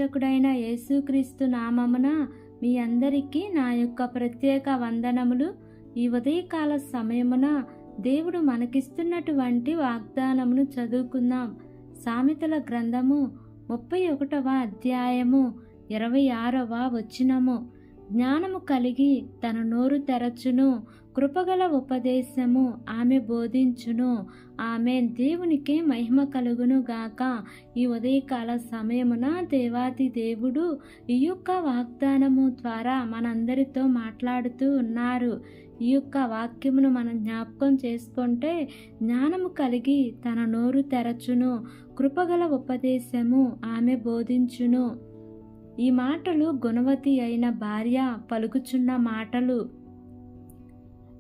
రక్షకుడైన యేసుక్రీస్తు నామమున మీ అందరికీ నా యొక్క ప్రత్యేక వందనములు. ఈ ఉదయకాల సమయమున దేవుడు మనకిస్తున్నటువంటి వాగ్దానమును చదువుకుందాం. సామెతల గ్రంథము 31వ అధ్యాయము 26వ వచనము. జ్ఞానము కలిగి తన నోరు తెరచును, కృపగల ఉపదేశము ఆమె బోధించును. ఆమెన్. దేవునికి మహిమ కలుగును గాక. ఈ ఉదయకాల సమయమున దేవాది దేవుడు ఈ యొక్క వాగ్దానము ద్వారా మనందరితో మాట్లాడుతూ ఉన్నారు. ఈ యొక్క వాక్యమును మనం జ్ఞాపకం చేసుకుంటే, జ్ఞానము కలిగి తన నోరు తెరచును, కృపగల ఉపదేశము ఆమె బోధించును. ఈ మాటలు గుణవతి అయిన భార్య పలుకుచున్న మాటలు.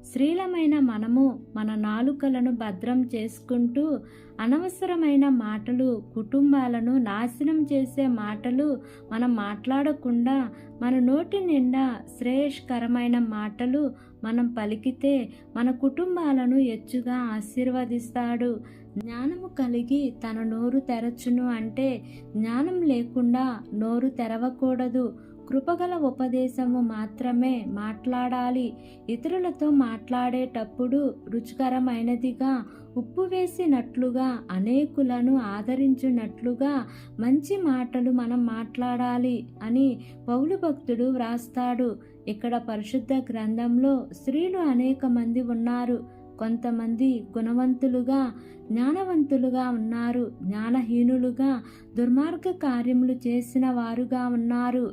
స్త్రీలమైన మనము మన నాలుకలను భద్రం చేసుకుంటూ అనవసరమైన మాటలు, కుటుంబాలను నాశనం చేసే మాటలు మనం మాట్లాడకుండా మన నోటి నిండా శ్రేయస్కరమైన మాటలు మనం పలికితే మన కుటుంబాలను ఎచ్చుగా ఆశీర్వదిస్తాడు. జ్ఞానము కలిగి తన నోరు తెరచును అంటే జ్ఞానం లేకుండా నోరు తెరవకూడదు. కృపగల ఉపదేశము మాత్రమే మాట్లాడాలి. ఇతరులతో మాట్లాడేటప్పుడు రుచికరమైనదిగా, ఉప్పు వేసినట్లుగా, అనేకులను ఆదరించినట్లుగా మంచి మాటలు మనం మాట్లాడాలి అని పౌలు భక్తుడు వ్రాస్తాడు. ఇక్కడ పరిశుద్ధ గ్రంథంలో స్త్రీలు అనేక మంది ఉన్నారు. కొంతమంది గుణవంతులుగా, జ్ఞానవంతులుగా ఉన్నారు. జ్ఞానహీనులుగా, దుర్మార్గ కార్యములు చేసిన వారుగా ఉన్నారు.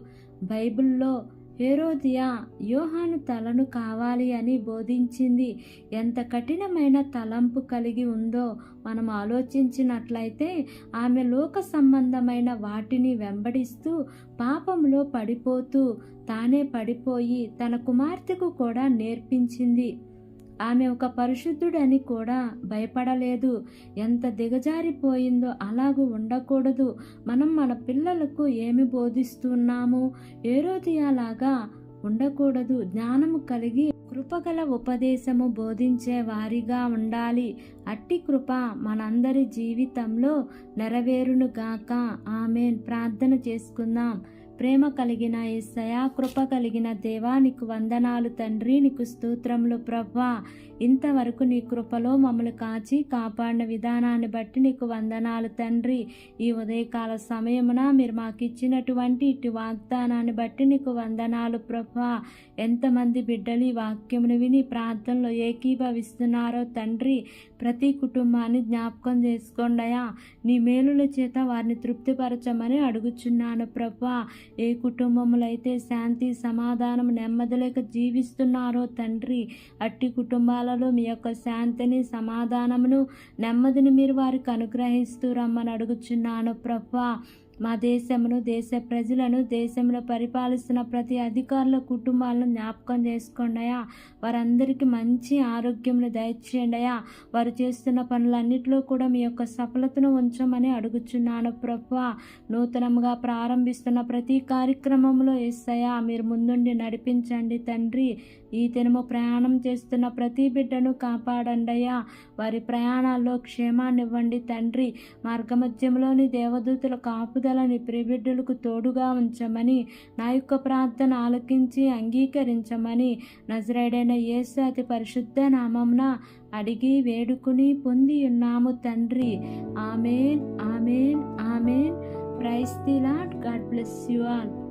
బైబిల్లో హేరోదియా యోహాను తలను కావాలి అని బోధించింది. ఎంత కఠినమైన తలంపు కలిగి ఉందో మనం ఆలోచించినట్లయితే, ఆమె లోక సంబంధమైన వాటిని వెంబడిస్తూ పాపంలో పడిపోతూ తానే పడిపోయి తన కుమార్తెకు కూడా నేర్పించింది. ఆమె ఒక పరిశుద్ధుడని కూడా భయపడలేదు. ఎంత దిగజారిపోయిందో. అలాగూ ఉండకూడదు. మనం మన పిల్లలకు ఏమి బోధిస్తున్నాము? హేరోదియాలాగా ఉండకూడదు. జ్ఞానము కలిగి కృపగల ఉపదేశము బోధించే వారిగా ఉండాలి. అట్టి కృప మనందరి జీవితంలో నెరవేరును గాక. ఆమేన్. ప్రార్థన చేసుకుందాం. ప్రేమ కలిగిన యేసయ్యా, కృప కలిగిన దేవా, నీకు వందనాలు తండ్రి. నీకు స్తోత్రములు ప్రభువా. ఇంతవరకు నీ కృపలో మమ్మల్ని కాచి కాపాడిన విధానాన్ని బట్టి నీకు వందనాలు తండ్రి. ఈ ఉదయకాల సమయమున మీరు మాకు ఇచ్చినటువంటి ఇటు వాగ్దానాన్ని బట్టి నీకు వందనాలు ప్రభువా. ఎంతమంది బిడ్డలు ఈ వాక్యమును విని ప్రార్థనలో ఏకీభవిస్తున్నారో తండ్రి, ప్రతి కుటుంబాన్ని జ్ఞాపకం చేసుకోండియా. నీ మేలుల చేత వారిని తృప్తిపరచమని అడుగుచున్నాను ప్రభువా. ఏ కుటుంబములు అయితే శాంతి, సమాధానం, నెమ్మది లేక జీవిస్తున్నారో తండ్రి, అట్టి కుటుంబాలలో మీ యొక్క శాంతిని, సమాధానమును, నెమ్మదిని మీరు వారికి అనుగ్రహిస్తూ రమ్మని అడుగుచున్నాను ప్రభువా. మా దేశమును, దేశ ప్రజలను, దేశంలో పరిపాలిస్తున్న ప్రతి అధికారుల కుటుంబాలను జ్ఞాపకం చేసుకోండియా. వారందరికీ మంచి ఆరోగ్యమును దయచేయండియా. వారు చేస్తున్న పనులన్నిటిలో కూడా మీ యొక్క సఫలతను ఉంచమని అడుగుచున్నాను ప్రభువా. నూతనంగా ప్రారంభిస్తున్న ప్రతి కార్యక్రమంలో యేసయ్యా మీరు ముందుండి నడిపించండి తండ్రి. ఈ దినము ప్రయాణం చేస్తున్న ప్రతి బిడ్డను కాపాడండియా. వారి ప్రయాణాల్లో క్షేమాన్ని ఇవ్వండి తండ్రి. మార్గమధ్యంలోని దేవదూతల కాపుదలని ప్రియబిడ్డలకు తోడుగా ఉంచమని, నా యొక్క ప్రార్థన ఆలకించి అంగీకరించమని నజరేయుడైన యేసు అతి పరిశుద్ధ నామమున అడిగి వేడుకుని పొంది ఉన్నాము తండ్రి. Amen, amen, amen. Praise the lord. God bless you all.